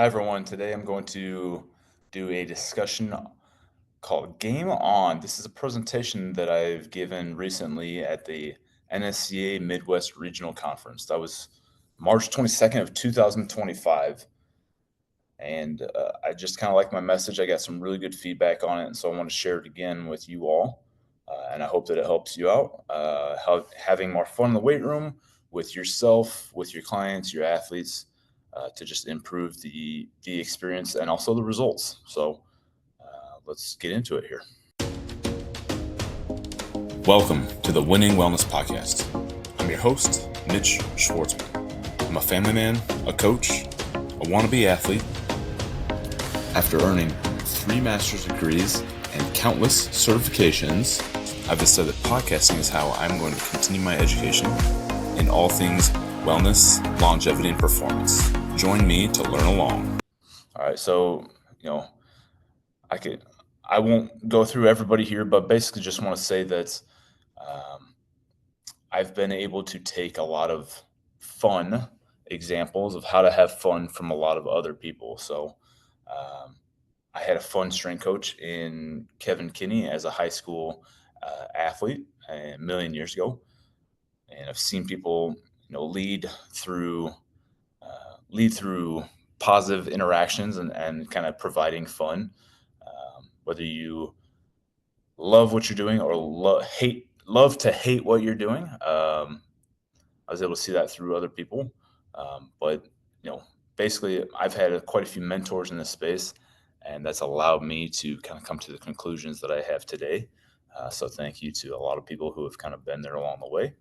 Hi, everyone. Today I'm going to do a discussion called Game On. This is a presentation that I've given recently at the NSCA Midwest Regional Conference. That was March 22nd of 2025. And I just kind of like my message. I got some really good feedback on it, and so I want to share it again with you all. And I hope that it helps you out. Having more fun in the weight room with yourself, with your clients, your athletes, to just improve the experience and also the results. So let's get into it here. Welcome to the Winning Wellness Podcast. I'm your host, Mitch Schwartzman. I'm a family man, a coach, a wannabe athlete. After earning 3 master's degrees and countless certifications, I've decided that podcasting is how I'm going to continue my education in all things wellness, longevity, and performance. Join me to learn along. All right, so, I won't go through everybody here, but basically just want to say that I've been able to take a lot of fun examples of how to have fun from a lot of other people. So I had a fun strength coach in Kevin Kinney as a high school athlete a million years ago. And I've seen people, lead through positive interactions and kind of providing fun, whether you love what you're doing or love to hate what you're doing. I was able to see that through other people. But basically, I've had quite a few mentors in this space, and that's allowed me to kind of come to the conclusions that I have today. So thank you to a lot of people who have kind of been there along the way.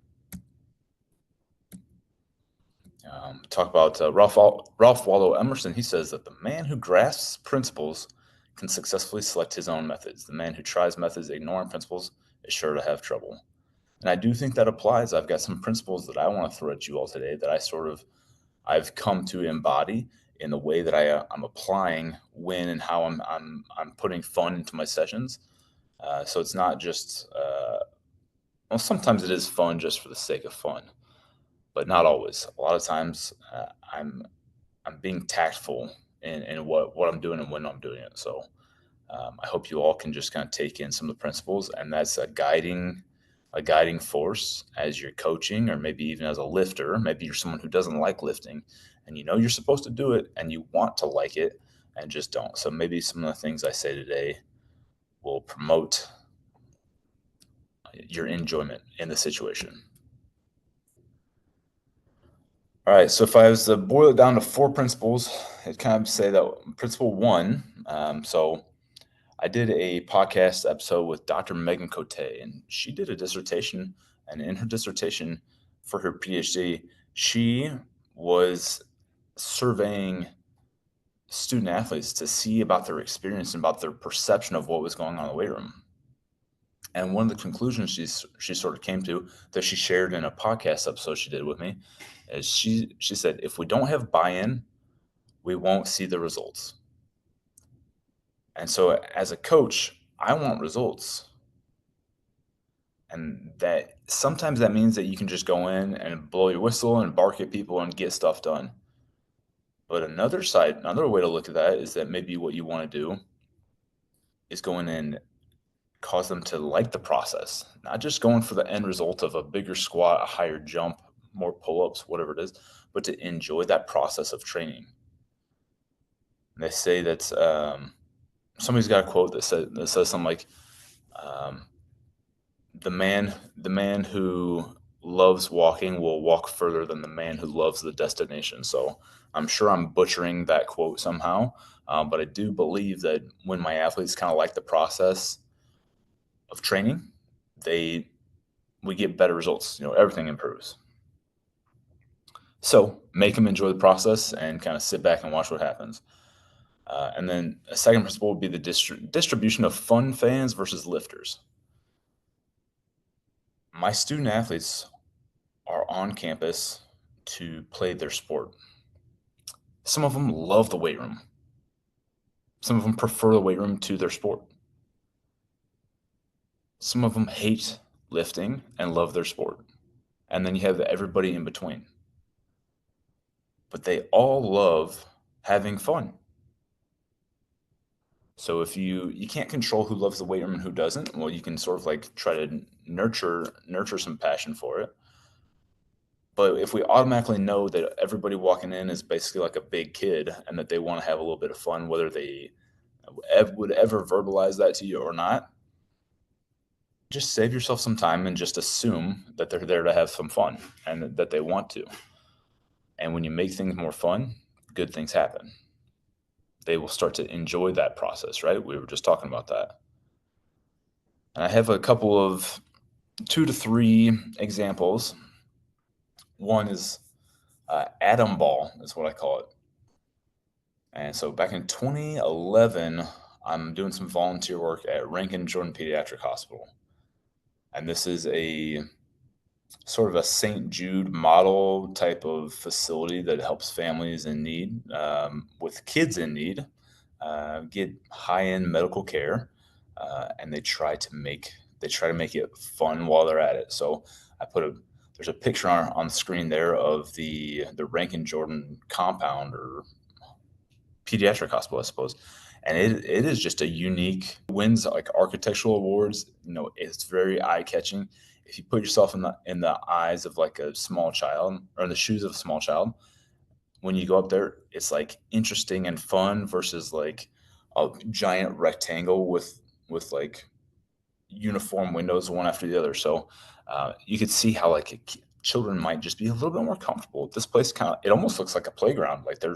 Talk about Ralph Waldo Emerson. He says that the man who grasps principles can successfully select his own methods. The man who tries methods ignoring principles is sure to have trouble. And I do think that applies. I've got some principles that I want to throw at you all today that I've come to embody in the way that I'm applying when and how I'm putting fun into my sessions. So it's not just well, sometimes it is fun just for the sake of fun, but not always. A lot of times I'm being tactful in what I'm doing and when I'm doing it. So I hope you all can just kind of take in some of the principles, and that's a guiding force as you're coaching, or maybe even as a lifter. Maybe you're someone who doesn't like lifting, and you're supposed to do it, and you want to like it, and just don't. So maybe some of the things I say today will promote your enjoyment in the situation. All right, so if I was to boil it down to 4 principles, I'd kind of say that principle 1. So I did a podcast episode with Dr. Megan Cote, and she did a dissertation. And in her dissertation for her PhD, she was surveying student athletes to see about their experience and about their perception of what was going on in the weight room. And one of the conclusions she sort of came to that she shared in a podcast episode she did with me is she said, if we don't have buy-in, we won't see the results. And so as a coach, I want results. And that sometimes that means that you can just go in and blow your whistle and bark at people and get stuff done. But another way to look at that is that maybe what you want to do is go in and cause them to like the process, not just going for the end result of a bigger squat, a higher jump, more pull-ups, whatever it is, but to enjoy that process of training. And they say that somebody's got a quote that says something like, the man who loves walking will walk further than the man who loves the destination. So I'm sure I'm butchering that quote somehow, but I do believe that when my athletes kind of like the process of training, we get better results. Everything improves. So make them enjoy the process and kind of sit back and watch what happens. And then a second principle would be the distribution of fun fans versus lifters. My student athletes are on campus to play their sport. Some of them love the weight room. Some of them prefer the weight room to their sport. Some of them hate lifting and love their sport. And then you have everybody in between. But they all love having fun. So if you can't control who loves the weight room and who doesn't, well, you can sort of like try to nurture some passion for it. But if we automatically know that everybody walking in is basically like a big kid and that they want to have a little bit of fun, whether they would ever verbalize that to you or not, just save yourself some time and just assume that they're there to have some fun and that they want to. And when you make things more fun, good things happen. They will start to enjoy that process, right? We were just talking about that. And I have a couple of 2 to 3 examples. One is atom ball is what I call it. And so back in 2011, I'm doing some volunteer work at Rankin Jordan Pediatric Hospital. And this is a sort of a St. Jude model type of facility that helps families in need, with kids in need, get high-end medical care, and they try to make it fun while they're at it. So there's a picture on the screen there of the Rankin Jordan compound or pediatric hospital, I suppose. And it is just a unique, wins like architectural awards. It's very eye catching. If you put yourself in the eyes of like a small child or in the shoes of a small child, when you go up there, it's like interesting and fun versus like a giant rectangle with like uniform windows one after the other. So you could see how like children might just be a little bit more comfortable. This place it almost looks like a playground. Like there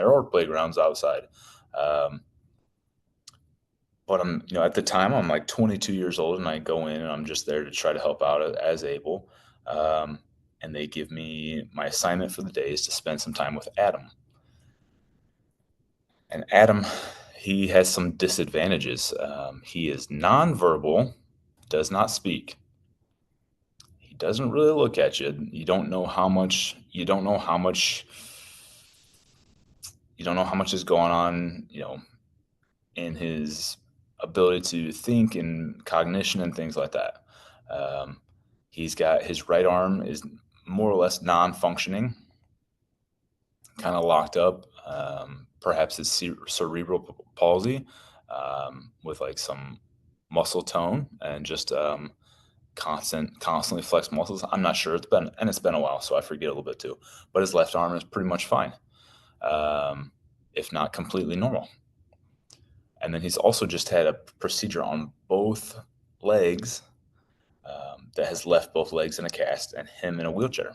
are playgrounds outside. But at the time I'm like 22 years old and I go in and I'm just there to try to help out as able. And they give me my assignment for the day is to spend some time with Adam. And Adam, he has some disadvantages. He is nonverbal, does not speak. He doesn't really look at you. You don't know how much is going on, in his ability to think and cognition and things like that. He's got his right arm is more or less non-functioning, kind of locked up. Perhaps his cerebral palsy, with like some muscle tone and just constantly flex muscles. I'm not sure. It's been a while, so I forget a little bit too. But his left arm is pretty much fine, if not completely normal. And then he's also just had a procedure on both legs, that has left both legs in a cast and him in a wheelchair.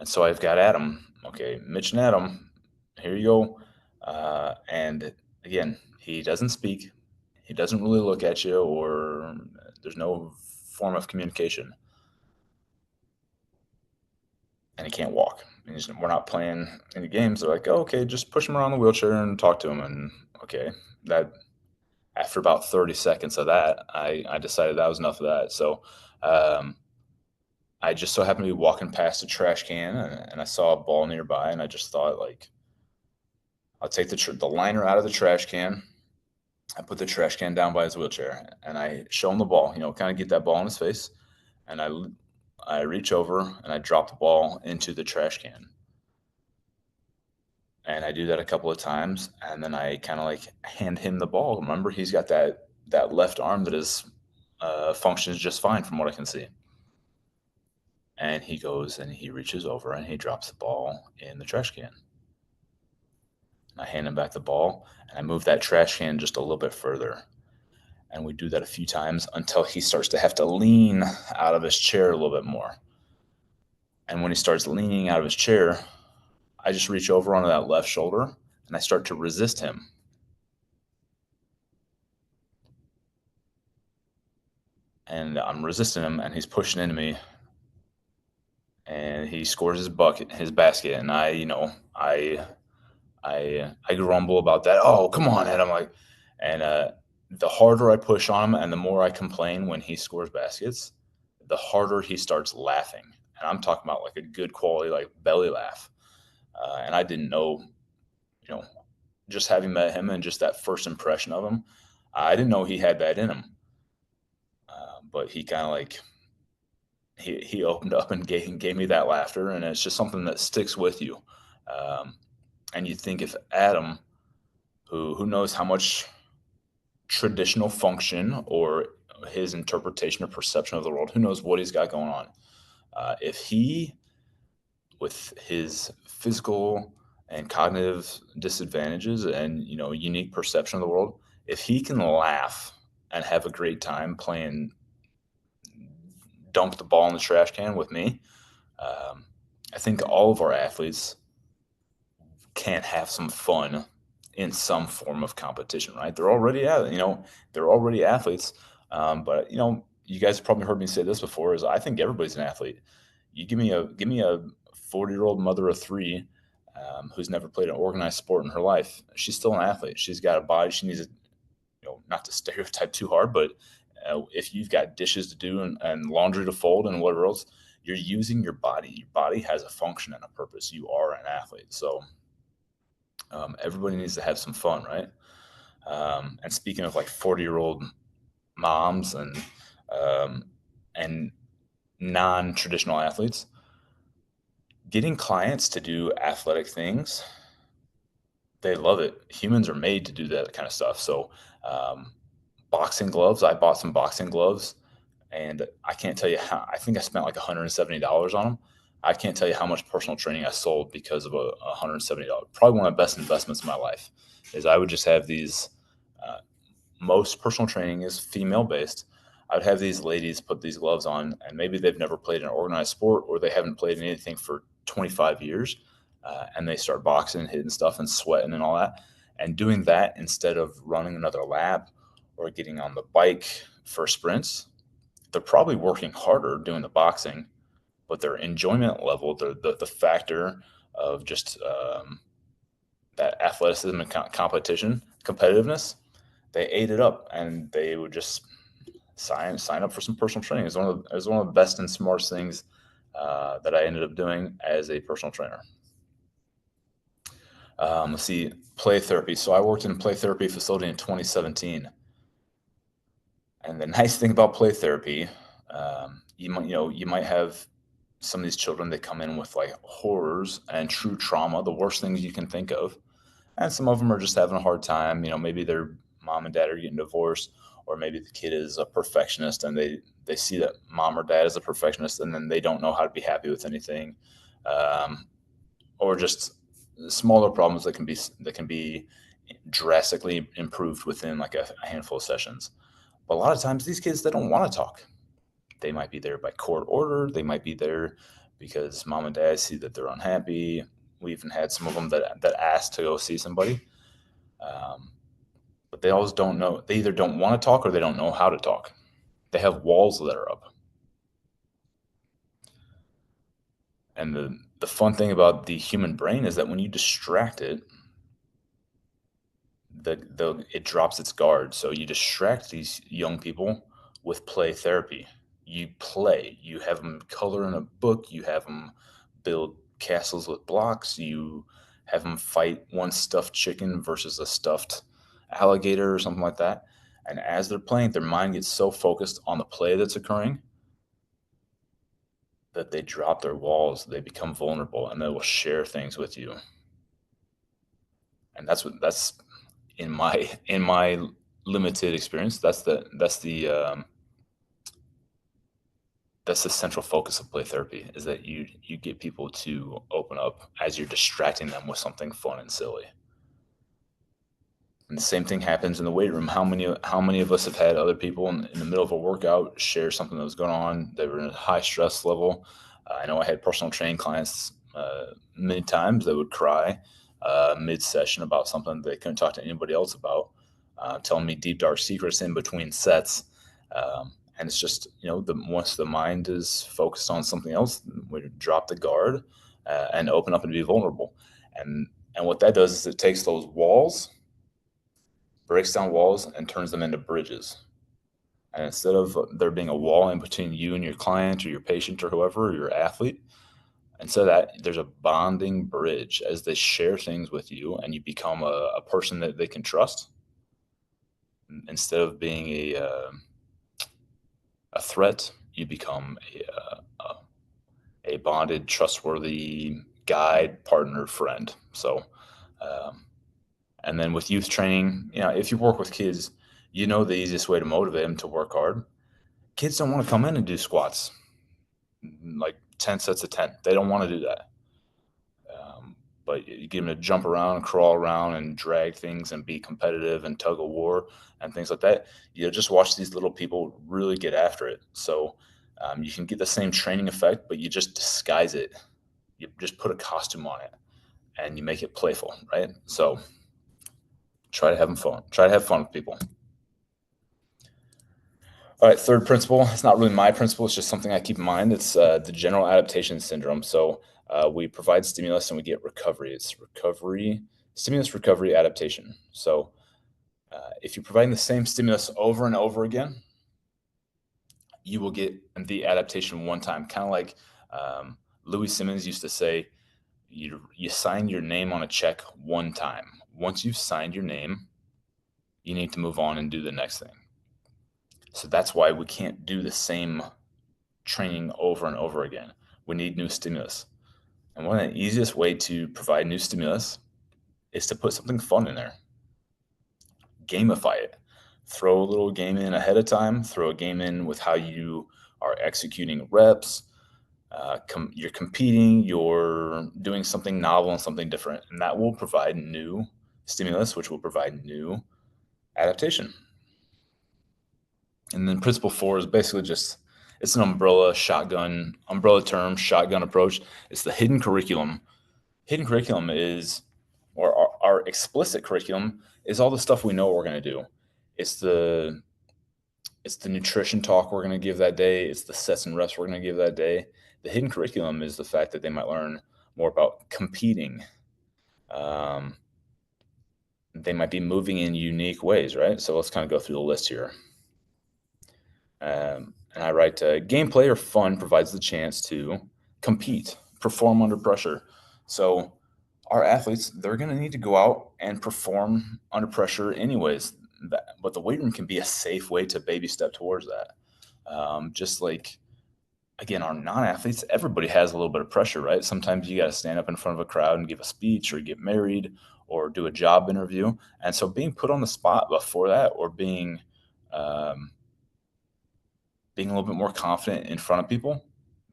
And so I've got Adam. Okay, Mitch and Adam, here you go. And again, he doesn't speak. He doesn't really look at you, or there's no form of communication. And he can't walk. We're not playing any games. They're like, oh, okay, just push him around the wheelchair and talk to him. And okay, that after about 30 seconds of that, I decided that was enough of that. So I just so happened to be walking past a trash can and I saw a ball nearby, and I just thought, like, I'll take the liner out of the trash can. I put the trash can down by his wheelchair and I show him the ball, kind of get that ball in his face. And I reach over and I drop the ball into the trash can. And I do that a couple of times, and then I kind of like hand him the ball. Remember, he's got that left arm that is functions just fine from what I can see. And he goes and he reaches over and he drops the ball in the trash can. And I hand him back the ball and I move that trash can just a little bit further. And we do that a few times until he starts to have to lean out of his chair a little bit more. And when he starts leaning out of his chair, I just reach over onto that left shoulder and I start to resist him. And I'm resisting him and he's pushing into me. And he scores his basket, and I grumble about that. Oh, come on, Ed. I'm like, and the harder I push on him and the more I complain when he scores baskets, the harder he starts laughing. And I'm talking about like a good quality, like belly laugh. And I didn't know, just having met him and just that first impression of him, I didn't know he had that in him. But he kind of like, he opened up and gave me that laughter, and it's just something that sticks with you. And you think if Adam, who knows how much traditional function or his interpretation or perception of the world, who knows what he's got going on, if he, with his physical and cognitive disadvantages and unique perception of the world, if he can laugh and have a great time playing dump the ball in the trash can with me, I think all of our athletes can have some fun in some form of competition, right? They're already they're already athletes. But you guys have probably heard me say this before, is I think everybody's an athlete. You give me a 40-year-old mother of three, who's never played an organized sport in her life. She's still an athlete. She's got a body. She needs not to stereotype too hard, but if you've got dishes to do and laundry to fold and whatever else, you're using your body. Your body has a function and a purpose. You are an athlete. So everybody needs to have some fun, right? And speaking of like 40-year-old moms and non-traditional athletes, getting clients to do athletic things, they love it. Humans are made to do that kind of stuff. So boxing gloves, I bought some boxing gloves, and I can't tell you how. I think I spent like $170 on them. I can't tell you how much personal training I sold because of a $170. Probably one of the best investments in my life. Is I would just have these. Most personal training is female based. I would have these ladies put these gloves on, and maybe they've never played an organized sport or they haven't played anything for 25 years, and they start boxing and hitting stuff and sweating and all that. And doing that instead of running another lap or getting on the bike for sprints, they're probably working harder doing the boxing, but their enjoyment level, the factor of just that athleticism and competition, competitiveness, they ate it up, and they would just sign up for some personal training. It was one of the best and smartest things that I ended up doing as a personal trainer. Let's see, play therapy. So I worked in a play therapy facility in 2017. And the nice thing about play therapy, you might have some of these children that come in with like horrors and true trauma, the worst things you can think of. And some of them are just having a hard time. Maybe their mom and dad are getting divorced, or maybe the kid is a perfectionist and they see that mom or dad is a perfectionist, and then they don't know how to be happy with anything, or just smaller problems that can be drastically improved within like a handful of sessions. But a lot of times these kids, they don't want to talk. They might be there by court order. They might be there because mom and dad see that they're unhappy. We even had some of them that asked to go see somebody, but they always don't know. They either don't want to talk or they don't know how to talk. They have walls that are up. And the fun thing about the human brain is that when you distract it, it drops its guard. So you distract these young people with play therapy. You play. You have them color in a book. You have them build castles with blocks. You have them fight one stuffed chicken versus a stuffed alligator or something like that. And as they're playing, their mind gets so focused on the play that's occurring that they drop their walls. They become vulnerable, and they will share things with you. And that's in my limited experience. That's the central focus of play therapy, is that you get people to open up as you're distracting them with something fun and silly. And the same thing happens in the weight room. How many of us have had other people in the middle of a workout share something that was going on? They were in a high stress level. I know I had personal training clients many times that would cry mid-session about something they couldn't talk to anybody else about, telling me deep dark secrets in between sets. And it's just, once the mind is focused on something else, we drop the guard and open up and be vulnerable. And what that does is it takes those walls, breaks down walls, and turns them into bridges. And instead of there being a wall in between you and your client or your patient or whoever, or your athlete, instead of that, there's a bonding bridge as they share things with you, and you become a person that they can trust. Instead of being a threat, you become a bonded, trustworthy guide, partner, friend. So And then with youth training, if you work with kids, the easiest way to motivate them to work hard. Kids don't want to come in and do squats like 10 sets of 10. They don't want to do that. But you get them to jump around, crawl around, and drag things and be competitive and tug of war and things like that. Just watch these little people really get after it. So you can get the same training effect, but you just disguise it. You just put a costume on it and you make it playful, right? So try to have fun. Try to have fun with people. All right, third principle. It's not really my principle. It's just something I keep in mind. It's the general adaptation syndrome. So we provide stimulus and we get recovery. It's stimulus, recovery, adaptation. So if you're providing the same stimulus over and over again, you will get the adaptation one time. Kind of like Louis Simmons used to say, you sign your name on a check one time. Once you've signed your name, you need to move on and do the next thing. So that's why we can't do the same training over and over again. We need new stimulus. And one of the easiest way to provide new stimulus is to put something fun in there. Gamify it. Throw a little game in ahead of time. Throw a game in with how you are executing reps. You're competing. You're doing something novel and something different. And that will provide new stimulus, which will provide new adaptation. And then principle 4 is basically it's an umbrella term, shotgun approach. It's the hidden curriculum. Hidden curriculum is, or our explicit curriculum is all the stuff we know we're going to do. It's the nutrition talk we're going to give that day. It's the sets and reps we're going to give that day. The hidden curriculum is the fact that they might learn more about competing. They might be moving in unique ways, right? So let's kind of go through the list here. And I write, gameplay or fun provides the chance to compete, perform under pressure. So our athletes, they're going to need to go out and perform under pressure anyways. But the weight room can be a safe way to baby step towards that. Just like, again, our non-athletes, everybody has a little bit of pressure, right? Sometimes you got to stand up in front of a crowd and give a speech or get married or do a job interview. And so being put on the spot before that, or being a little bit more confident in front of people,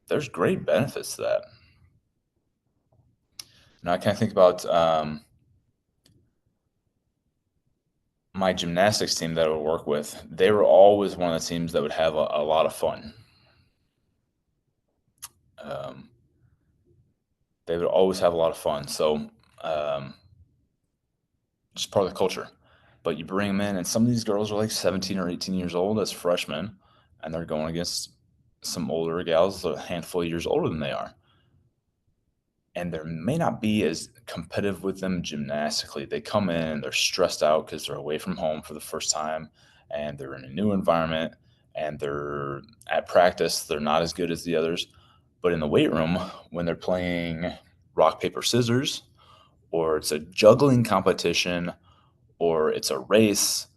there's great benefits to that. Now I kind of think about my gymnastics team that I would work with. They were always one of the teams that would have a lot of fun. They would always have a lot of fun. So just part of the culture. But you bring them in, and some of these girls are like 17 or 18 years old as freshmen, and they're going against some older gals a handful of years older than they are. And they may not be as competitive with them gymnastically. They come in, they're stressed out because they're away from home for the first time, and they're in a new environment, and they're at practice, they're not as good as the others. But in the weight room, when they're playing rock, paper, scissors, or it's a juggling competition, or it's a race,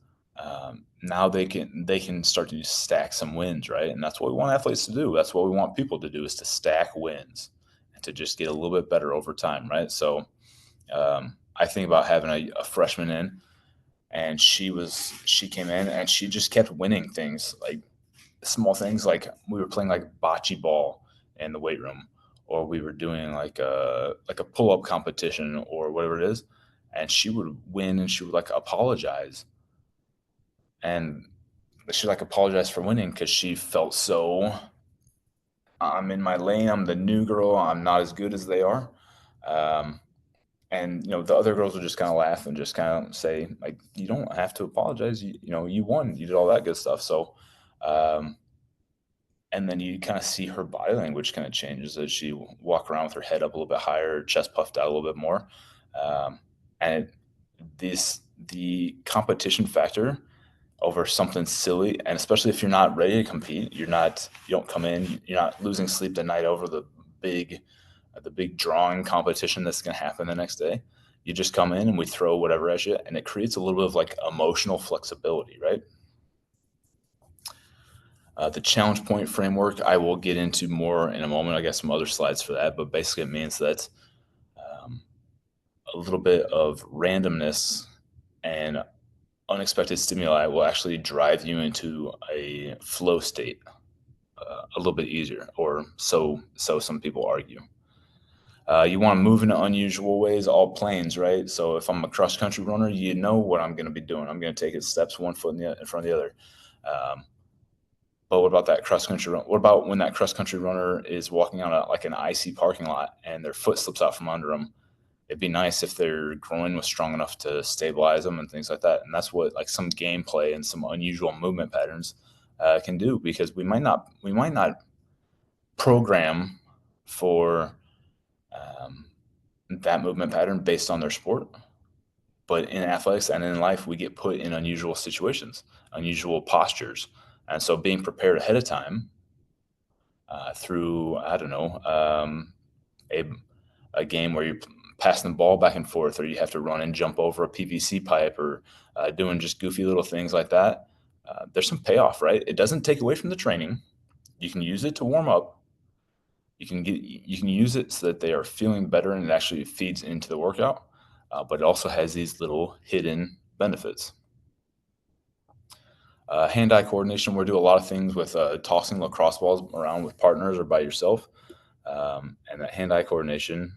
now they can start to stack some wins, right? And that's what we want athletes to do. That's what we want people to do, is to stack wins and to just get a little bit better over time, right? So I think about having a freshman in, and she came in and she just kept winning things, like small things, like we were playing like bocce ball in the weight room, or we were doing like a pull-up competition or whatever it is, and she would win and she would like apologize, and she like apologized for winning because she felt so, I'm in my lane, I'm the new girl, I'm not as good as they are. And the other girls would just kind of laugh and just kind of say, like, you don't have to apologize, you won, you did all that good stuff. So and then you kind of see her body language kind of changes as she walk around with her head up a little bit higher, chest puffed out a little bit more. And the competition factor over something silly, and especially if you're not ready to compete, you don't come in, you're not losing sleep the night over the big drawing competition that's going to happen the next day. You just come in and we throw whatever at you, and it creates a little bit of like emotional flexibility, right? The challenge point framework, I will get into more in a moment. I got some other slides for that, but basically it means that a little bit of randomness and unexpected stimuli will actually drive you into a flow state a little bit easier, or so some people argue. You want to move in unusual ways, all planes, right? So if I'm a cross country runner, you know what I'm going to be doing. I'm going to take it steps one foot in front of the other. But what about that cross country run? What about when that cross country runner is walking on like an icy parking lot and their foot slips out from under them? It'd be nice if their groin was strong enough to stabilize them and things like that. And that's what like some gameplay and some unusual movement patterns can do, because we might not program for that movement pattern based on their sport. But in athletics and in life, we get put in unusual situations, unusual postures. And so being prepared ahead of time through, I don't know, a game where you're passing the ball back and forth, or you have to run and jump over a PVC pipe, or doing just goofy little things like that, there's some payoff, right? It doesn't take away from the training. You can use it to warm up. You can use it so that they are feeling better, and it actually feeds into the workout. But it also has these little hidden benefits. Hand-eye coordination. We do a lot of things with tossing lacrosse balls around with partners or by yourself, and that hand-eye coordination.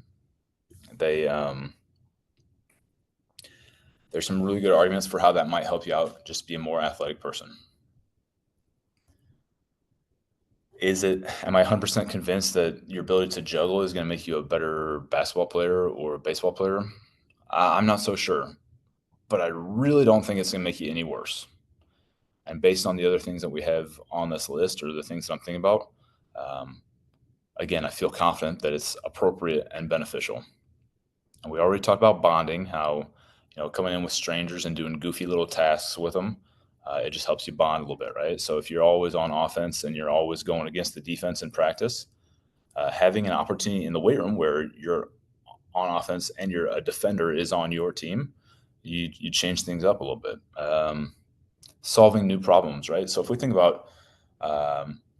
There's some really good arguments for how that might help you out, just be a more athletic person. Am I 100% convinced that your ability to juggle is going to make you a better basketball player or a baseball player? I'm not so sure, but I really don't think it's going to make you any worse. And based on the other things that we have on this list, or the things that I'm thinking about, again, I feel confident that it's appropriate and beneficial. And we already talked about bonding, how coming in with strangers and doing goofy little tasks with them, it just helps you bond a little bit, right? So if you're always on offense and you're always going against the defense in practice, having an opportunity in the weight room where you're on offense and a defender is on your team, you change things up a little bit. Solving new problems, right? So if we think about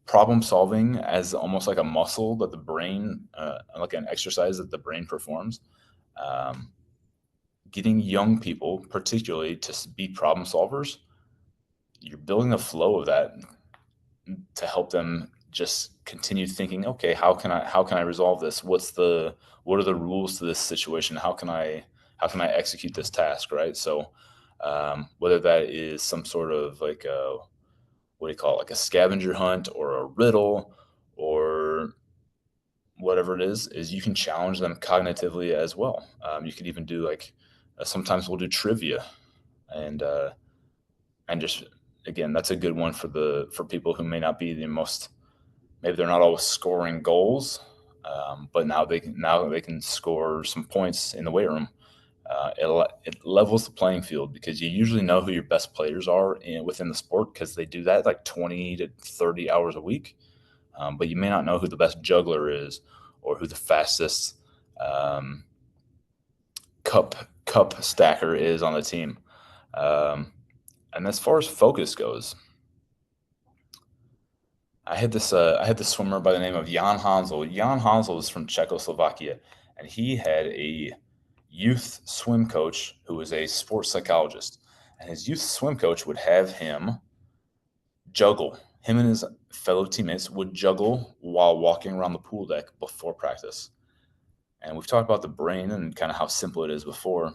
problem solving as almost like a muscle that the brain, like an exercise that the brain performs, getting young people particularly to be problem solvers, you're building a flow of that to help them just continue thinking, okay, how can I resolve this? What are the rules to this situation? How can I execute this task, right? So whether that is some sort of like what do you call it, like a scavenger hunt or a riddle or whatever it is you can challenge them cognitively as well. You could even do like sometimes we'll do trivia, and just, again, that's a good one for people who may not be maybe they're not always scoring goals, but now they can score some points in the weight room. It levels the playing field, because you usually know who your best players are within the sport, because they do that like 20 to 30 hours a week. But you may not know who the best juggler is, or who the fastest cup stacker is on the team. And as far as focus goes, I had this swimmer by the name of Jan Hansel. Jan Hansel is from Czechoslovakia, and he had a youth swim coach who was a sports psychologist. And his youth swim coach would have him juggle. Him and his fellow teammates would juggle while walking around the pool deck before practice. And we've talked about the brain and kind of how simple it is before.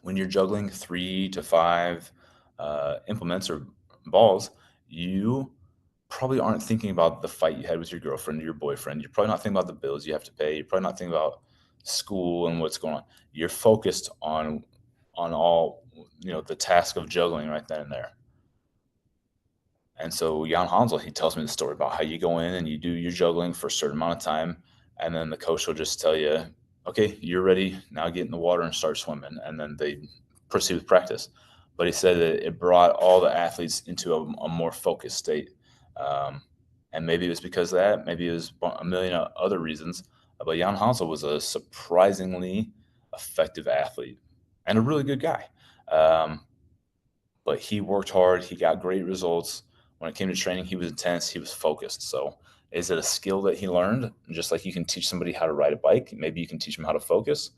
When you're juggling 3 to 5 implements or balls, you probably aren't thinking about the fight you had with your girlfriend or your boyfriend. You're probably not thinking about the bills you have to pay. You're probably not thinking about school and what's going on. You're focused on all, the task of juggling right then and there. And so Jan Hansel, he tells me the story about how you go in and you do your juggling for a certain amount of time, and then the coach will just tell you, okay, you're ready, now get in the water and start swimming, and then they proceed with practice. But he said that it brought all the athletes into a more focused state. And maybe it was because of that, maybe it was a million other reasons, but Jan Hansel was a surprisingly effective athlete and a really good guy. But he worked hard, he got great results. When it came to training, he was intense, he was focused. So is it a skill that he learned? Just like you can teach somebody how to ride a bike, maybe you can teach them how to focus.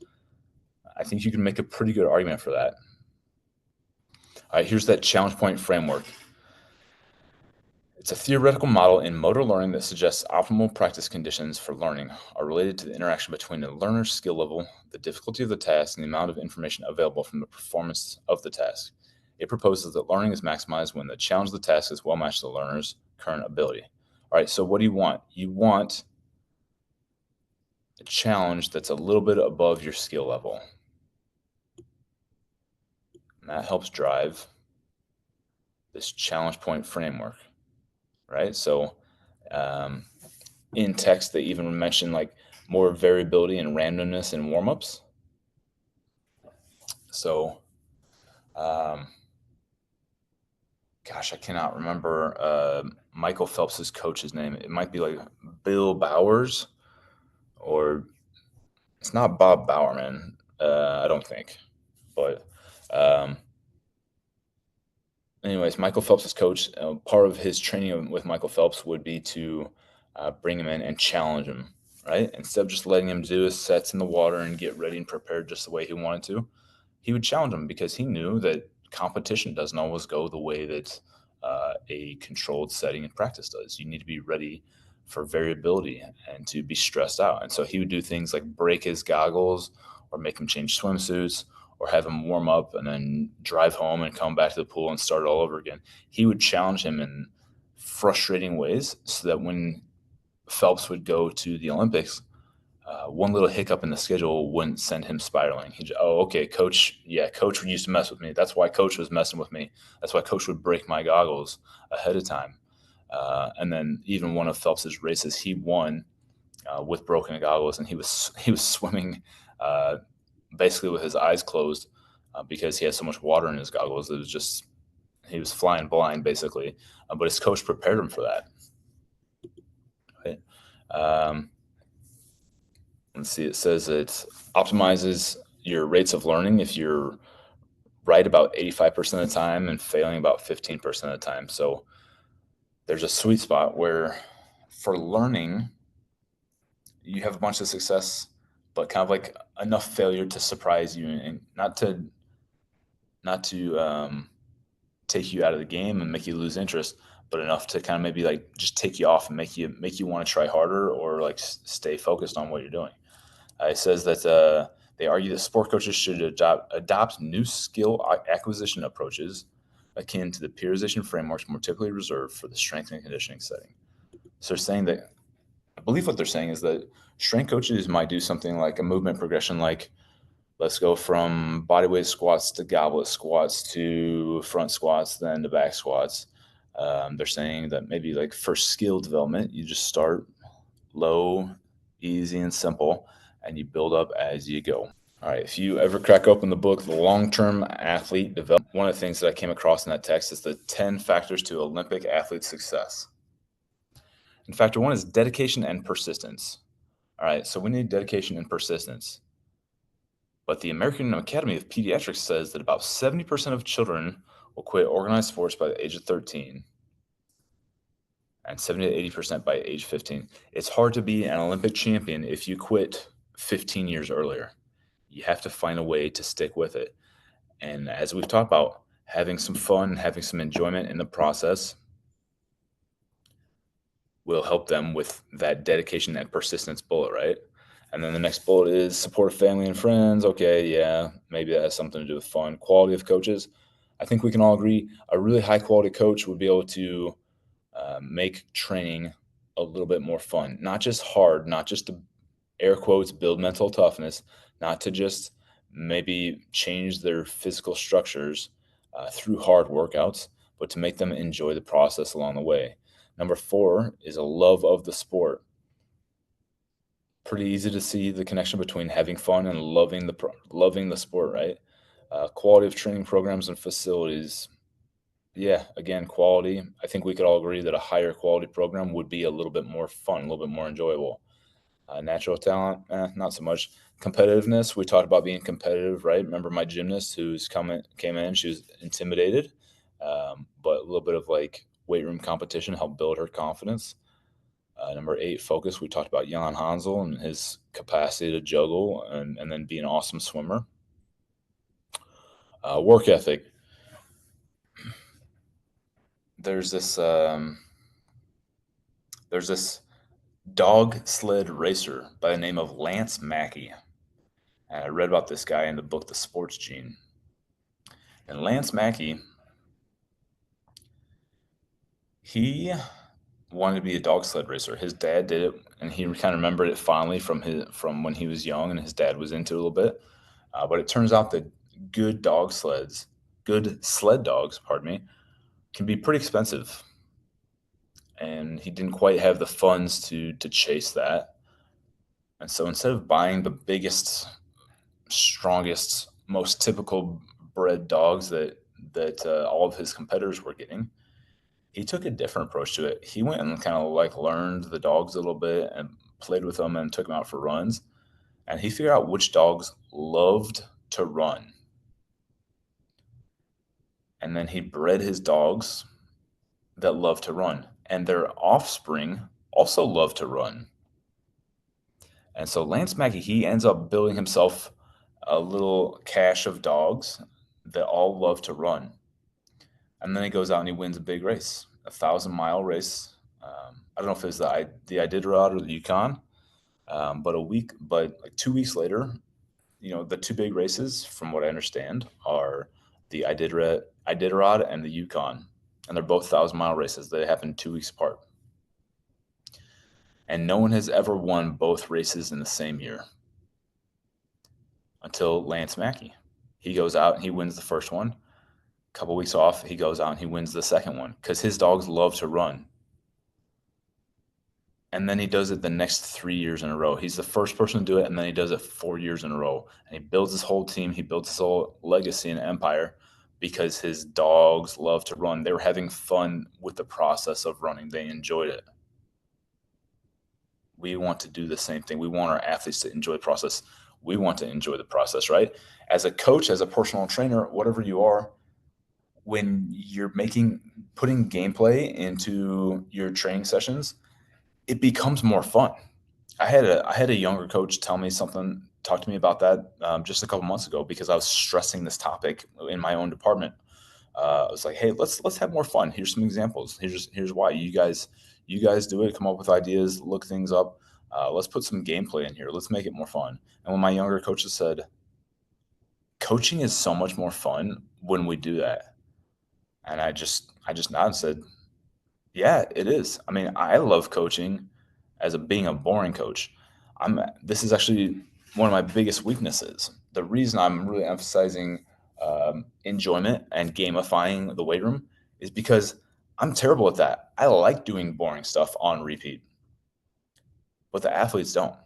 I think you can make a pretty good argument for that. All right, here's that challenge point framework. It's a theoretical model in motor learning that suggests optimal practice conditions for learning are related to the interaction between the learner's skill level, the difficulty of the task, and the amount of information available from the performance of the task. It proposes that learning is maximized when the challenge of the task is well matched to the learner's current ability. All right, so what do you want? You want a challenge that's a little bit above your skill level. And that helps drive this challenge point framework, right? So in text, they even mention like more variability and randomness in warm-ups. So, gosh, I cannot remember Michael Phelps's coach's name. It might be like Bill Bowers, or it's not Bob Bowerman, I don't think. But anyways, Michael Phelps's coach, part of his training with Michael Phelps would be to bring him in and challenge him, right? Instead of just letting him do his sets in the water and get ready and prepared just the way he wanted to, he would challenge him because he knew that competition doesn't always go the way that a controlled setting in practice does. You need to be ready for variability and to be stressed out. And so he would do things like break his goggles or make him change swimsuits or have him warm up and then drive home and come back to the pool and start all over again. He would challenge him in frustrating ways so that when Phelps would go to the Olympics, one little hiccup in the schedule wouldn't send him spiraling. Okay, coach. Yeah, coach used to mess with me. That's why coach was messing with me. That's why coach would break my goggles ahead of time. And then even one of Phelps's races, he won with broken goggles, and he was swimming basically with his eyes closed because he had so much water in his goggles. It was just he was flying blind basically. But his coach prepared him for that. Right? Let's see, it says it optimizes your rates of learning if you're right about 85% of the time and failing about 15% of the time. So there's a sweet spot where for learning, you have a bunch of success, but kind of like enough failure to surprise you and not to take you out of the game and make you lose interest, but enough to kind of maybe like just take you off and make you want to try harder or like stay focused on what you're doing. It says that they argue that sport coaches should adopt new skill acquisition approaches akin to the periodization frameworks more typically reserved for the strength and conditioning setting. So they're saying that, I believe what they're saying is that strength coaches might do something like a movement progression, like let's go from bodyweight squats to goblet squats to front squats, then to back squats. They're saying that maybe like for skill development, you just start low, easy, and simple, and you build up as you go. All right, if you ever crack open the book, The Long-Term Athlete Development, one of the things that I came across in that text is the 10 factors to Olympic athlete success. And factor one is dedication and persistence. All right, so we need dedication and persistence. But the American Academy of Pediatrics says that about 70% of children will quit organized sports by the age of 13. And 70 to 80% by age 15. It's hard to be an Olympic champion if you quit 15 years earlier. You have to find a way to stick with it. And as we've talked about, having some fun, having some enjoyment in the process will help them with that dedication and persistence bullet, right? And then the next bullet is support family and friends. Okay, yeah, maybe that has something to do with fun. Quality of coaches. I think we can all agree a really high quality coach would be able to make training a little bit more fun, not just hard, not just to air quotes build mental toughness, not to just maybe change their physical structures through hard workouts, but to make them enjoy the process along the way. Number 4 is a love of the sport. Pretty easy to see the connection between having fun and loving the sport, right? Quality of training programs and facilities. Yeah, again, quality. I think we could all agree that a higher quality program would be a little bit more fun, a little bit more enjoyable. Natural talent, not so much. Competitiveness, we talked about being competitive, right? Remember my gymnast who's came in, she was intimidated, but a little bit of like weight room competition helped build her confidence. Number 8, focus. We talked about Jan Hansel and his capacity to juggle and then be an awesome swimmer. Work ethic. There's this there's this dog sled racer by the name of Lance Mackey. And I read about this guy in the book The Sports Gene. And Lance Mackey, he wanted to be a dog sled racer. His dad did it, and he kind of remembered it fondly from when he was young, and his dad was into it a little bit. But it turns out that good sled dogs, pardon me, can be pretty expensive. And he didn't quite have the funds to chase that. And so instead of buying the biggest, strongest, most typical bred dogs that all of his competitors were getting, he took a different approach to it. He went and kind of like learned the dogs a little bit and played with them and took them out for runs. And he figured out which dogs loved to run. And then he bred his dogs that love to run. And their offspring also love to run. And so Lance Mackey, he ends up building himself a little cache of dogs that all love to run. And then he goes out and he wins a big race, 1,000-mile race. I don't know if it was the Iditarod or the Yukon, but like 2 weeks later, the two big races, from what I understand, are the Iditarod and the Yukon, and they're both 1,000-mile races. They happen 2 weeks apart, and no one has ever won both races in the same year until Lance Mackey. He goes out and he wins the first one. A couple weeks off, he goes out and he wins the second one because his dogs love to run. And then he does it the next 3 years in a row. He's the first person to do it, and then he does it 4 years in a row. And he builds his whole team. He builds his whole legacy and empire because his dogs love to run. They were having fun with the process of running. They enjoyed it. We want to do the same thing. We want our athletes to enjoy the process. We want to enjoy the process, right? As a coach, as a personal trainer, whatever you are, when you're putting gameplay into your training sessions, it becomes more fun. I had a younger coach talk to me about that just a couple months ago because I was stressing this topic in my own department. I was like, hey, let's have more fun. Here's some examples. Here's why you guys do it. Come up with ideas, look things up. Let's put some gameplay in here. Let's make it more fun. And when my younger coaches said, coaching is so much more fun when we do that, and I just nodded and said, yeah, it is. I mean, I love coaching as being a boring coach. This is actually one of my biggest weaknesses. The reason I'm really emphasizing enjoyment and gamifying the weight room is because I'm terrible at that. I like doing boring stuff on repeat, but the athletes don't.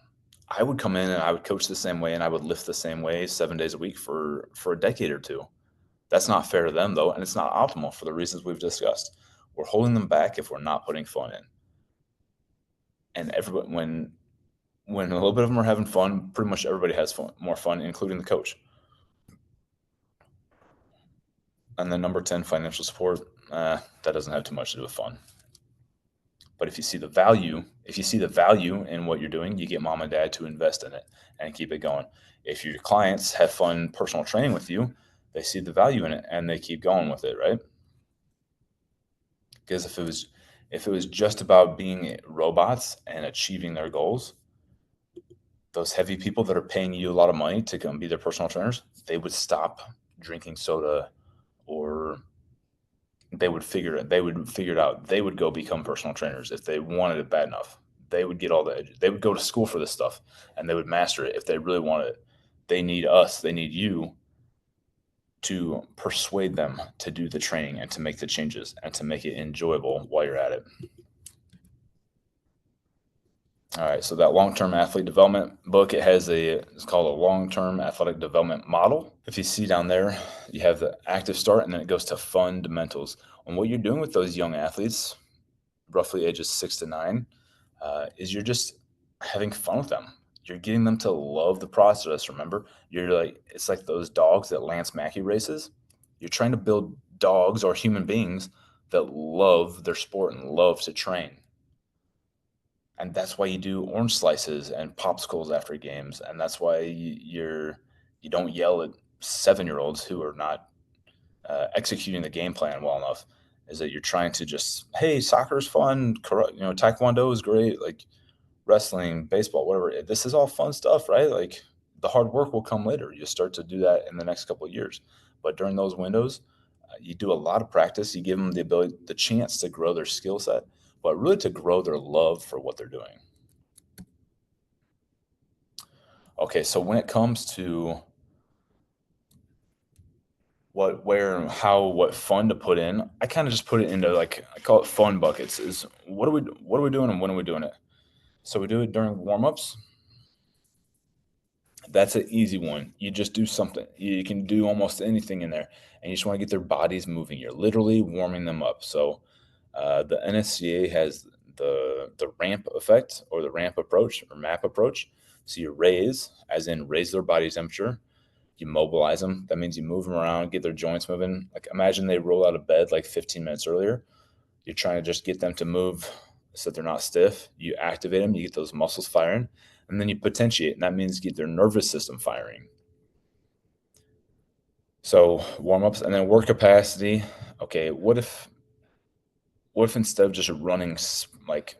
I would come in and I would coach the same way and I would lift the same way 7 days a week for a decade or two. That's not fair to them, though, and it's not optimal for the reasons we've discussed. We're holding them back if we're not putting fun in. And everybody, when a little bit of them are having fun, pretty much everybody has more fun, including the coach. And then number 10, financial support. That doesn't have too much to do with fun. But if you see the value in what you're doing, you get mom and dad to invest in it and keep it going. If your clients have fun personal training with you, they see the value in it and they keep going with it, right? Because if it was just about being robots and achieving their goals, those heavy people that are paying you a lot of money to come be their personal trainers, they would stop drinking soda, or they would figure it out. They would go become personal trainers if they wanted it bad enough. They would they would go to school for this stuff and they would master it if they really wanted it. They need us, they need you to persuade them to do the training and to make the changes and to make it enjoyable while you're at it. All right, so that long-term athlete development book, it's called a long-term athletic development model. If you see down there, you have the active start and then it goes to fundamentals. And what you're doing with those young athletes, roughly ages 6 to 9, is you're just having fun with them. You're getting them to love the process. Remember, it's like those dogs that Lance Mackey races. You're trying to build dogs or human beings that love their sport and love to train. And that's why you do orange slices and popsicles after games. And that's why you don't yell 7-year-olds who are not executing the game plan well enough, is that you're trying to just, hey, soccer's fun, taekwondo is great, like wrestling, baseball, whatever. This is all fun stuff, right? Like the hard work will come later. You start to do that in the next couple of years. But during those windows, you do a lot of practice. You give them the chance to grow their skill set, but really to grow their love for what they're doing. Okay, so when it comes to what fun to put in, I kind of just put it into, like, I call it fun buckets. Is what are we doing and when are we doing it? So we do it during warm-ups. That's an easy one. You just do something. You can do almost anything in there, and you just want to get their bodies moving. You're literally warming them up. So the NSCA has the ramp effect, or the ramp approach, or MAP approach. So you raise, as in raise their body temperature. You mobilize them. That means you move them around, get their joints moving. Like imagine they roll out of bed like 15 minutes earlier. You're trying to just get them to move so that they're not stiff. You activate them, you get those muscles firing, and then you potentiate, and that means get their nervous system firing. So warm ups and then work capacity. Okay, what if instead of just running like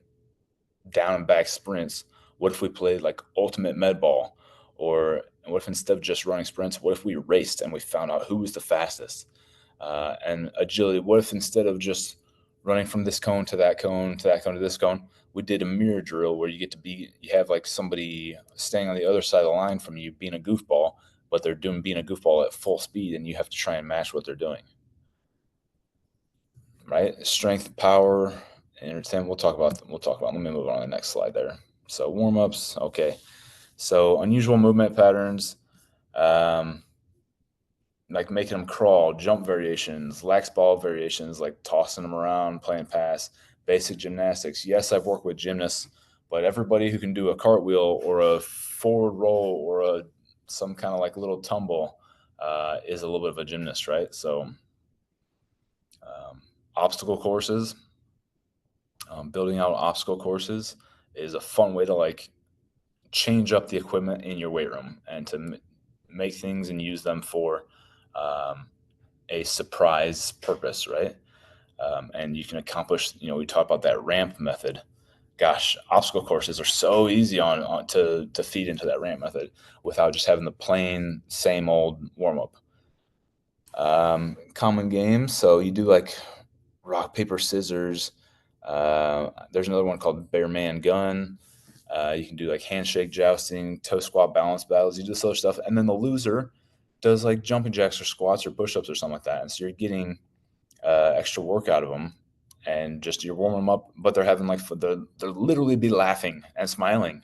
down and back sprints, what if we played like ultimate med ball? Or what if instead of just running sprints, what if we raced and we found out who was the fastest? And agility, what if instead of just running from this cone to that cone to that cone to this cone, we did a mirror drill where you have like somebody staying on the other side of the line from you being a goofball, but they're being a goofball at full speed, and you have to try and match what they're doing. Right? Strength, power, entertainment. We'll talk about. Let me move on to the next slide there. So warm ups. Okay. So unusual movement patterns. Um, like making them crawl, jump variations, lax ball variations, like tossing them around, playing pass, basic gymnastics. Yes, I've worked with gymnasts, but everybody who can do a cartwheel or a forward roll or some kind of like little tumble is a little bit of a gymnast, right? So obstacle courses, building out obstacle courses is a fun way to like change up the equipment in your weight room and to make things and use them for a surprise purpose, right? And you can accomplish, we talk about that ramp method. Gosh, obstacle courses are so easy to feed into that ramp method without just having the plain same old warm up. Common games, so you do like rock paper scissors. There's another one called bear man gun. You can do like handshake jousting, toe squat balance battles. You do this other stuff, and then the loser does like jumping jacks or squats or push-ups or something like that. And so you're getting extra work out of them, and just you're warming them up. But they're having like they're literally be laughing and smiling.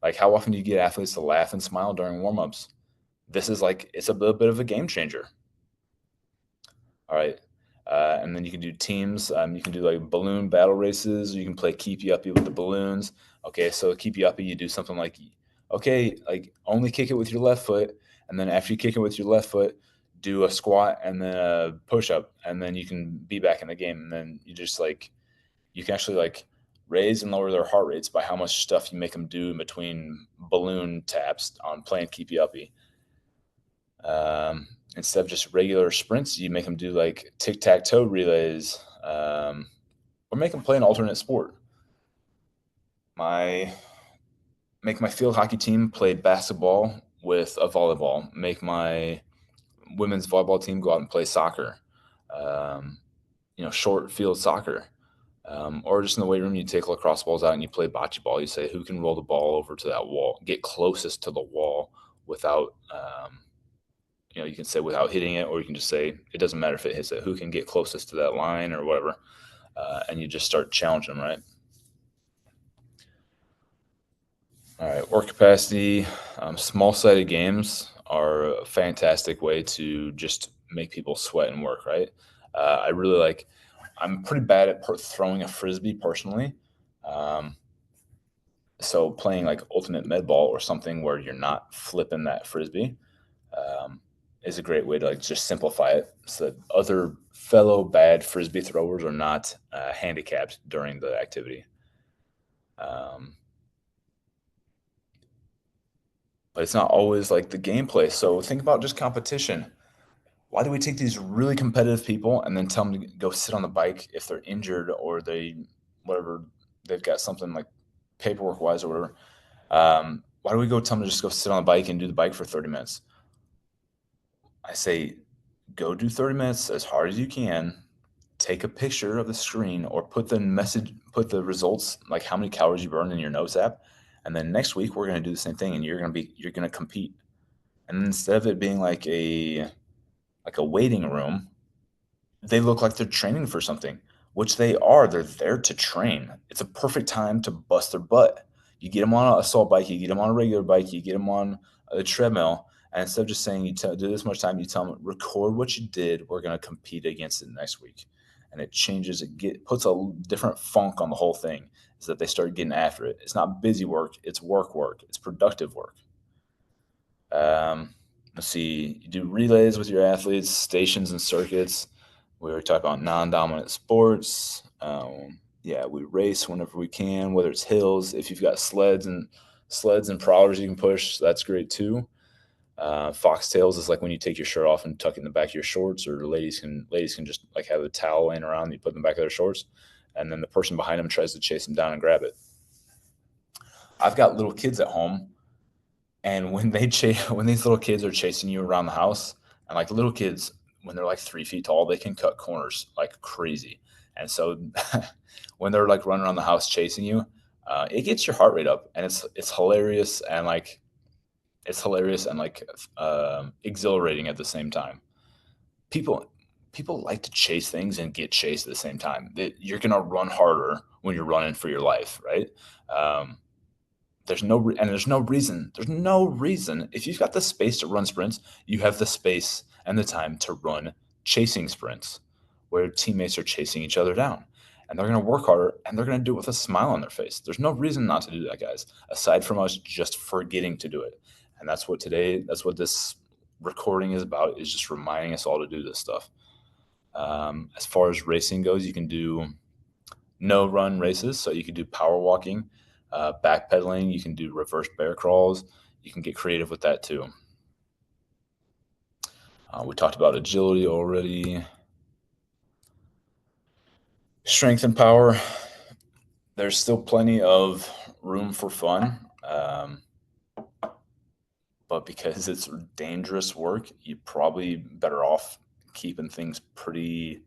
Like how often do you get athletes to laugh and smile during warm-ups? This is like it's a bit of a game changer. All right. And then you can do teams. You can do like balloon battle races. You can play keep you uppy with the balloons. Okay, so keep you uppy, you do something like, okay, like only kick it with your left foot, and then after you kick it with your left foot, do a squat and then a push up, and then you can be back in the game. And then you can actually like raise and lower their heart rates by how much stuff you make them do in between balloon taps on playing keep you uppy. Instead of just regular sprints, you make them do like tic-tac-toe relays, or make them play an alternate sport. Make my field hockey team play basketball with a volleyball. Make my women's volleyball team go out and play soccer. Short field soccer. Or just in the weight room, you take lacrosse balls out and you play bocce ball. You say who can roll the ball over to that wall, get closest to the wall without you can say without hitting it, or you can just say it doesn't matter if it hits it. Who can get closest to that line or whatever, and you just start challenging them, right? All right, work capacity. Small-sided games are a fantastic way to just make people sweat and work, right? I really like. I'm pretty bad at throwing a frisbee personally. So playing like ultimate med ball or something where you're not flipping that frisbee is a great way to like just simplify it so that other fellow bad frisbee throwers are not handicapped during the activity. but it's not always like the gameplay. So think about just competition. Why do we take these really competitive people and then tell them to go sit on the bike if they're injured or whatever, they've got something like paperwork wise or whatever? Why do we go tell them to just go sit on the bike and do the bike for 30 minutes? I say, go do 30 minutes as hard as you can. Take a picture of the screen or put the results, like how many calories you burn in your notes app. And then next week we're going to do the same thing and you're going to compete. And instead of it being like a waiting room, they look like they're training for something, which they are. They're there to train. It's a perfect time to bust their butt. You get them on an assault bike, you get them on a regular bike, you get them on a treadmill, and instead of just saying do this much time, you tell them record what you did. We're going to compete against it next week, and it changes. Puts a different funk on the whole thing. Is that they start getting after it. It's not busy work. It's work. It's productive work. Let's see. You do relays with your athletes, stations and circuits. We were talking about non-dominant sports. Yeah, we race whenever we can, whether it's hills. If you've got sleds and prowlers you can push, that's great too. Foxtails is like when you take your shirt off and tuck it in the back of your shorts, or ladies can just like have a towel laying around, you put them back of their shorts, and then the person behind them tries to chase them down and grab it. I've got little kids at home, and when when these little kids are chasing you around the house, and like little kids, when they're like 3 feet tall, they can cut corners like crazy. And so when they're like running around the house chasing you, it gets your heart rate up, and it's hilarious and like exhilarating at the same time. People people like to chase things and get chased at the same time. You're gonna run harder when you're running for your life, right? Um, there's no reason. There's no reason. If you've got the space to run sprints, you have the space and the time to run chasing sprints where teammates are chasing each other down. And they're going to work harder and they're going to do it with a smile on their face. There's no reason not to do that, guys, aside from us just forgetting to do it. And that's what this recording is about, is just reminding us all to do this stuff. As far as racing goes, you can do no run races. So you can do power walking, backpedaling. You can do reverse bear crawls. You can get creative with that too. We talked about agility already. Strength and power. There's still plenty of room for fun. But because it's dangerous work, you're probably better off keeping things pretty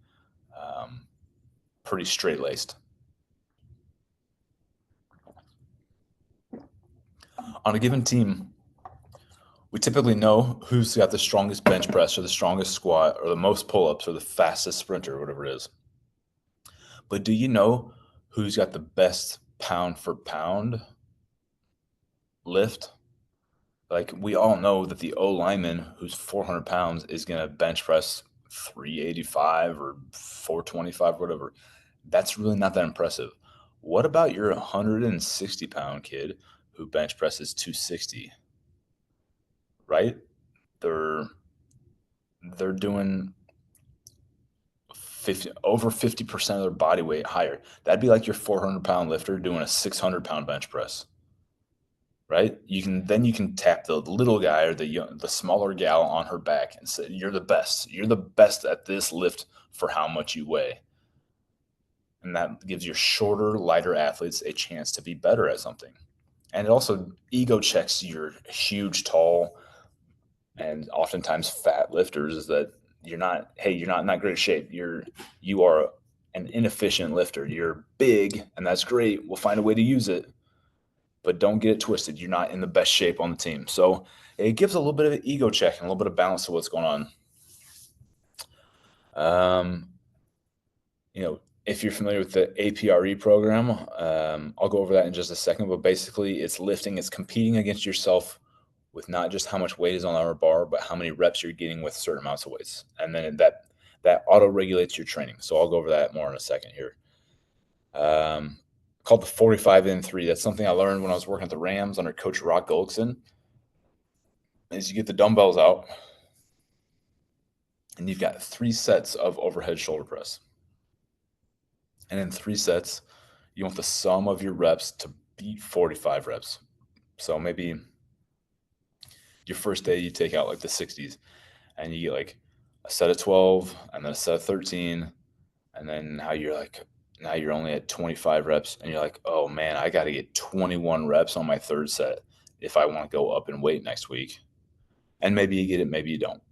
straight laced. On a given team, we typically know who's got the strongest bench press or the strongest squat or the most pull-ups or the fastest sprinter or whatever it is. But do you know who's got the best pound for pound lift? Like, we all know that the O lineman who's 400 pounds is going to bench press 385 or 425, whatever. That's really not that impressive. What about your 160-pound kid who bench presses 260? Right? They're they're doing over 50% of their body weight higher. That'd be like your 400-pound lifter doing a 600-pound bench press, right? You can tap the little guy or the smaller gal on her back and say, "You're the best. You're the best at this lift for how much you weigh." And that gives your shorter, lighter athletes a chance to be better at something. And it also ego checks your huge, tall, and oftentimes fat lifters, is that you're not in that great shape. You are an inefficient lifter. You're big, and that's great. We'll find a way to use it, but don't get it twisted. You're not in the best shape on the team. So it gives a little bit of an ego check and a little bit of balance to what's going on. If you're familiar with the APRE program, I'll go over that in just a second, but basically it's competing against yourself with not just how much weight is on our bar, but how many reps you're getting with certain amounts of weights. And then that auto-regulates your training. So I'll go over that more in a second here. Called the 45 in 3. That's something I learned when I was working at the Rams under Coach Rock Gullickson. Is you get the dumbbells out, and you've got 3 sets of overhead shoulder press. And in 3 sets, you want the sum of your reps to beat 45 reps. So maybe your first day you take out like the 60s, and you get like a set of 12 and then a set of 13, and then now you're only at 25 reps, and you're like, oh man, I got to get 21 reps on my third set if I want to go up in weight next week. And maybe you get it, maybe you don't.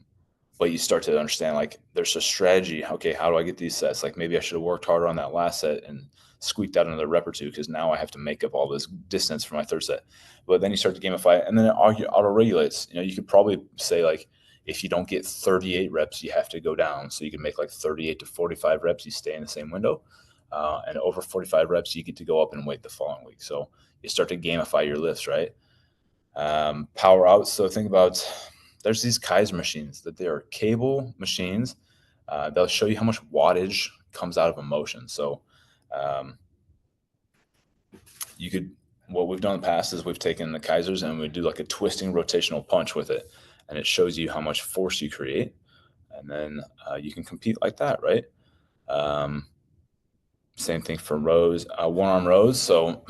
But you start to understand like there's a strategy. Okay, how do I get these sets? Like maybe I should have worked harder on that last set and squeaked out another rep or two, because now I have to make up all this distance for my third set. But then you start to gamify it, and then it auto regulates. You could probably say like, if you don't get 38 reps, you have to go down. So you can make like 38 to 45 reps. You stay in the same window. And over 45 reps, you get to go up in weight the following week. So you start to gamify your lifts, right? Power out. So think about, there's these Kaiser machines that they are cable machines. They'll show you how much wattage comes out of a motion. So what we've done in the past is we've taken the Kaisers and we do like a twisting rotational punch with it, and it shows you how much force you create, and then you can compete like that, right? Same thing for rows, one-arm rows. So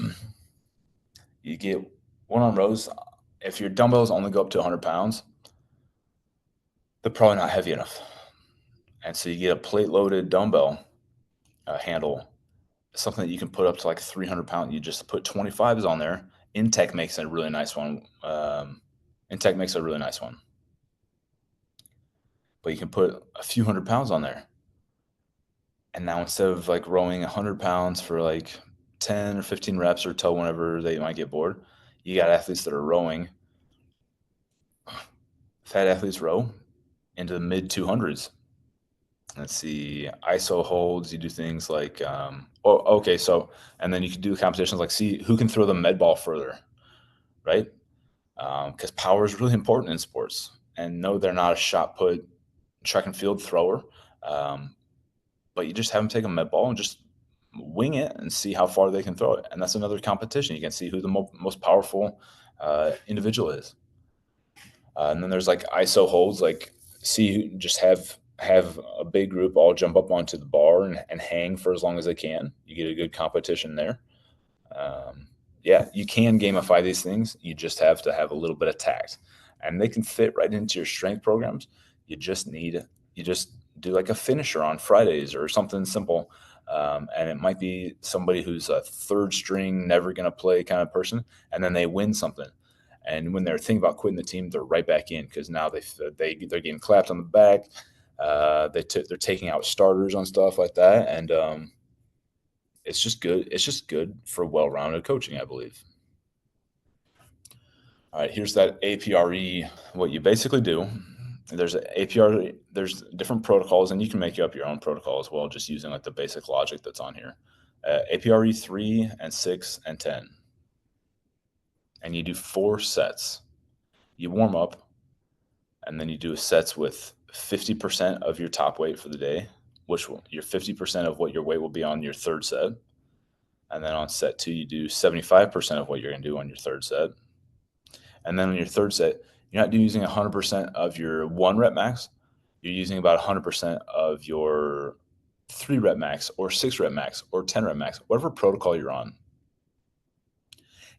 you get one-arm rows. If your dumbbells only go up to 100 pounds, they're probably not heavy enough. And so you get a plate-loaded dumbbell handle, something that you can put up to like 300 pounds. You just put 25s on there. Intech makes a really nice one. But you can put a few 100 pounds on there. And now instead of like rowing 100 pounds for like 10 or 15 reps or till whenever they might get bored, you got athletes that are rowing. Fat athletes row into the mid 200s. Let's see, ISO holds. You do things like, and then you can do competitions like see who can throw the med ball further, right? Because power is really important in sports. And no, they're not a shot put track and field thrower, but you just have them take a med ball and just wing it and see how far they can throw it. And that's another competition. You can see who the most powerful individual is. And then there's like ISO holds, like see who just have a big group all jump up onto the bar and hang for as long as they can. You get a good competition there. You can gamify these things. You just have to have a little bit of tact, and they can fit right into your strength programs. You just do like a finisher on Fridays or something simple. And it might be somebody who's a third string, never going to play kind of person, and then they win something. And when they're thinking about quitting the team, they're right back in, because now they're getting clapped on the back. They're taking out starters on stuff like that, and it's just good. It's just good for well-rounded coaching, I believe. All right, here's that APRE. What you basically do, there's APRE. There's different protocols, and you can make up your own protocol as well, just using like the basic logic that's on here. APRE 3 and 6 and 10. And you do 4 sets. You warm up, and then you do sets with 50% of your top weight for the day, which your 50% of what your weight will be on your third set. And then on set 2, you do 75% of what you're going to do on your third set. And then on your third set, you're not using 100% of your 1 rep max. You're using about 100% of your 3 rep max or 6 rep max or 10 rep max, whatever protocol you're on.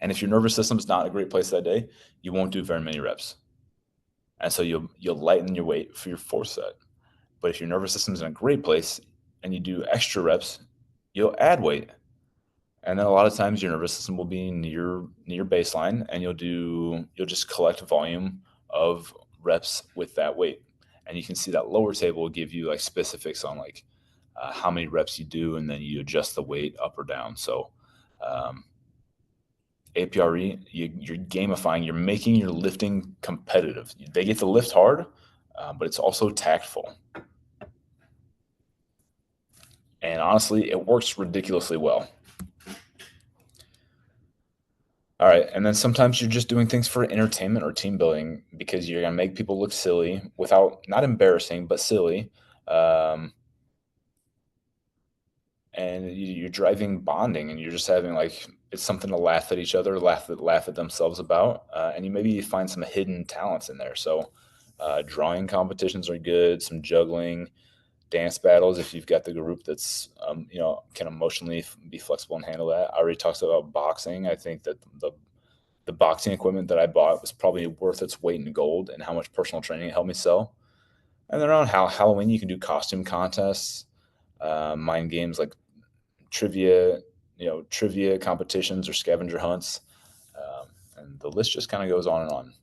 And if your nervous system is not in a great place that day, you won't do very many reps. And so you'll lighten your weight for your 4th set. But if your nervous system is in a great place and you do extra reps, you'll add weight. And then a lot of times your nervous system will be near baseline, and you'll just collect volume of reps with that weight. And you can see that lower table will give you like specifics on like how many reps you do, and then you adjust the weight up or down. So APRE, you're gamifying, you're making your lifting competitive. They get to lift hard, but it's also tactful. And honestly, it works ridiculously well. All right, and then sometimes you're just doing things for entertainment or team building, because you're going to make people look silly without, not embarrassing, but silly. And you're driving bonding, and you're just having like, it's something to laugh at each other, laugh at themselves about, and you maybe find some hidden talents in there. So drawing competitions are good, some juggling, dance battles if you've got the group that's can emotionally be flexible and handle that. I already talked about boxing. I think that the the boxing equipment that I bought was probably worth its weight in gold, and how much personal training it helped me sell. And then around Halloween, you can do costume contests, mind games like trivia, trivia competitions or scavenger hunts, and the list just kind of goes on and on.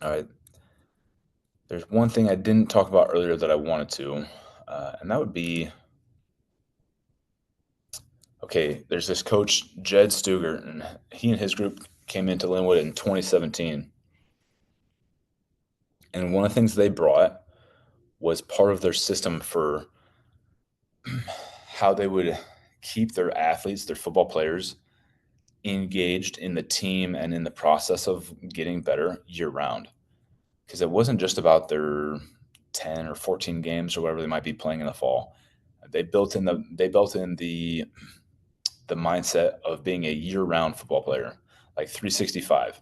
All right. There's one thing I didn't talk about earlier that I wanted to, and that would be, okay, there's this coach, Jed Stugart, and he and his group came into Linwood in 2017. And one of the things they brought was part of their system for how they would keep their athletes, their football players, engaged in the team and in the process of getting better year round. Because it wasn't just about their 10 or 14 games or whatever they might be playing in the fall. They built in the mindset of being a year-round football player, like 365.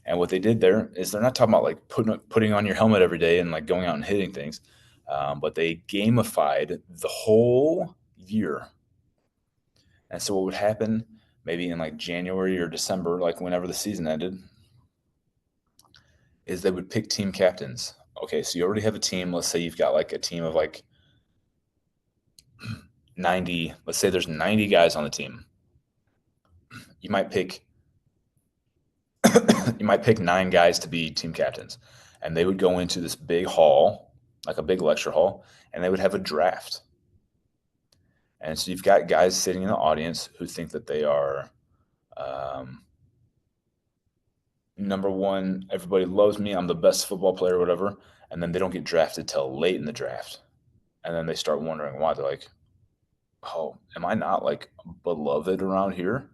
And what they did there is they're not talking about like putting on your helmet every day and like going out and hitting things, but they gamified the whole year. And so what would happen maybe in like January or December, like whenever the season ended, is they would pick team captains. Okay, so you already have a team. Let's say you've got like a team of like 90. Let's say there's 90 guys on the team. You might pick 9 guys to be team captains, and they would go into this big hall, like a big lecture hall, and they would have a draft. And so you've got guys sitting in the audience who think that they are number one, everybody loves me, I'm the best football player, whatever, and then they don't get drafted till late in the draft. And then they start wondering why. They're like, oh, am I not like beloved around here?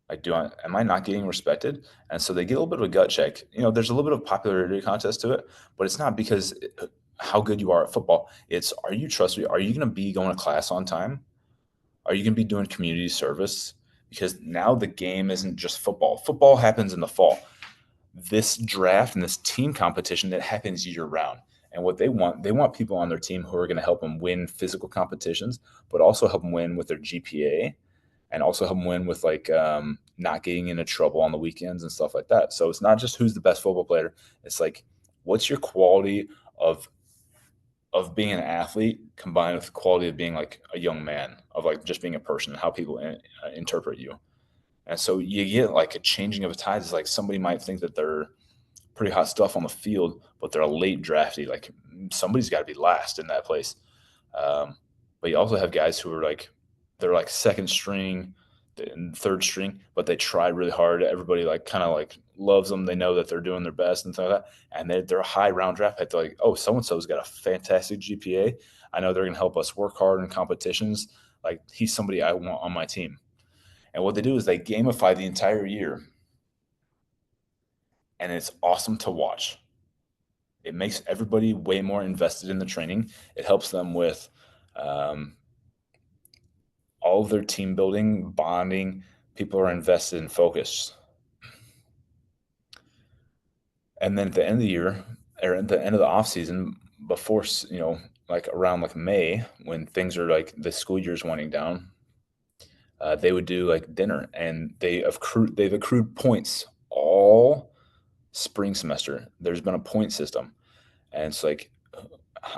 Like, am I not getting respected? And so they get a little bit of a gut check. There's a little bit of popularity contest to it, but it's not because how good you are at football. It's, are you trustworthy? Are you going to be going to class on time? Are you going to be doing community service? Because now the game isn't just football. Football happens in the fall. This draft and this team competition that happens year round. And what they want people on their team who are going to help them win physical competitions, but also help them win with their GPA, and also help them win with like not getting into trouble on the weekends and stuff like that. So it's not just who's the best football player. It's like, what's your quality of being an athlete combined with the quality of being like a young man, of like just being a person, how people interpret you. And so you get like a changing of the tides. It's like somebody might think that they're pretty hot stuff on the field, but they're a late draftee. Like somebody's got to be last in that place. But you also have guys who are like, they're like second string and third string, but they try really hard. Everybody like kind of like loves them. They know that they're doing their best and stuff like that. And they're a high round draft pick. They're like, oh, so-and-so's got a fantastic GPA. I know they're going to help us work hard in competitions. Like he's somebody I want on my team. And what they do is they gamify the entire year. And it's awesome to watch. It makes everybody way more invested in the training. It helps them with all of their team building, bonding. People are invested and focused. And then at the end of the year, or at the end of the off season, before, like around like May, when things are like the school year's winding down, they would do like dinner, and they've accrued points all spring semester. There's been a point system, and it's like,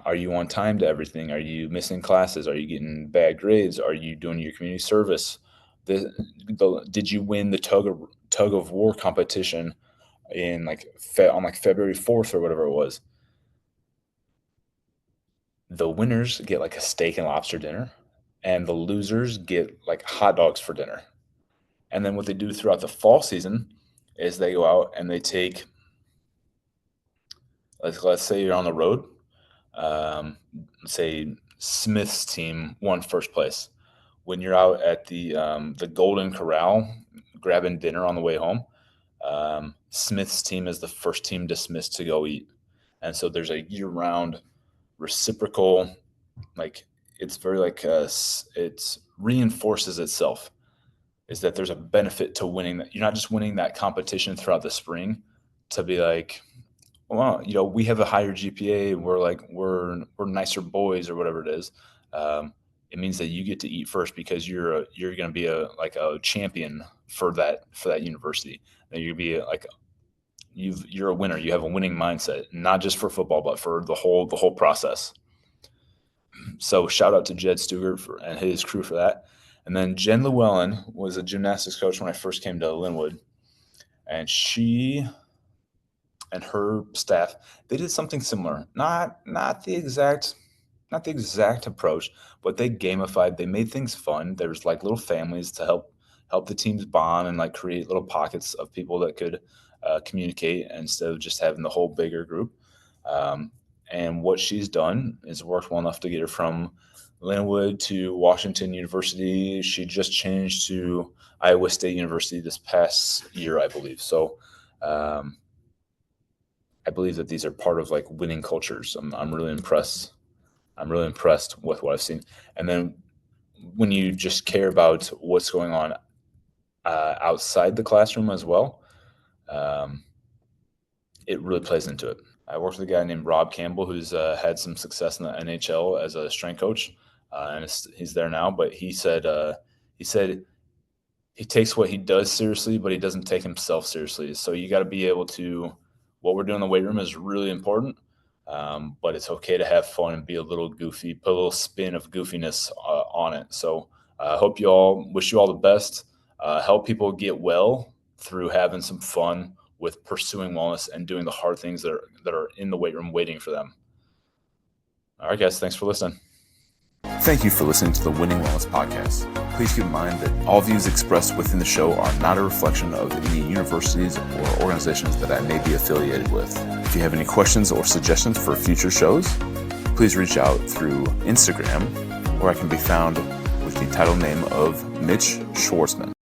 are you on time to everything? Are you missing classes? Are you getting bad grades? Are you doing your community service? Did you win the tug of war competition in like on like February 4th or whatever it was? The winners get like a steak and lobster dinner, and the losers get like hot dogs for dinner. And then what they do throughout the fall season is they go out and they take, let's say you're on the road. Say Smith's team won first place. When you're out at the Golden Corral grabbing dinner on the way home, Smith's team is the first team dismissed to go eat. And so there's a year-round reciprocal, like it's very like it reinforces itself, is that there's a benefit to winning that. You're not just winning that competition throughout the spring to be like, well, we have a higher GPA. We're nicer boys or whatever it is. it means that you get to eat first because you're going to be a champion for that university. That you're going to be you're a winner. You have a winning mindset, not just for football, but for the whole process. So shout out to Jed Stugart and his crew for that. And then Jen Llewellyn was a gymnastics coach when I first came to Linwood, and she and her staff, they did something similar. Not the exact approach, but they gamified. They made things fun. There's like little families to help the teams bond and like create little pockets of people that could communicate instead of just having the whole bigger group. And what she's done is worked well enough to get her from Linwood to Washington University. She just changed to Iowa State University this past year, I believe. So I believe that these are part of like winning cultures. I'm really impressed. I'm really impressed with what I've seen. And then when you just care about what's going on outside the classroom as well, it really plays into it. I worked with a guy named Rob Campbell who's had some success in the NHL as a strength coach, and he's there now. But he said he takes what he does seriously, but he doesn't take himself seriously. So you got to be able to. What we're doing in the weight room is really important, but it's okay to have fun and be a little goofy, put a little spin of goofiness on it. So I wish you all the best. Help people get well through having some fun with pursuing wellness and doing the hard things that are in the weight room waiting for them. All right, guys, thanks for listening. Thank you for listening to the Winning Wellness Podcast. Please keep in mind that all views expressed within the show are not a reflection of any universities or organizations that I may be affiliated with. If you have any questions or suggestions for future shows, please reach out through Instagram, where I can be found with the title name of Mitch Schwartzman.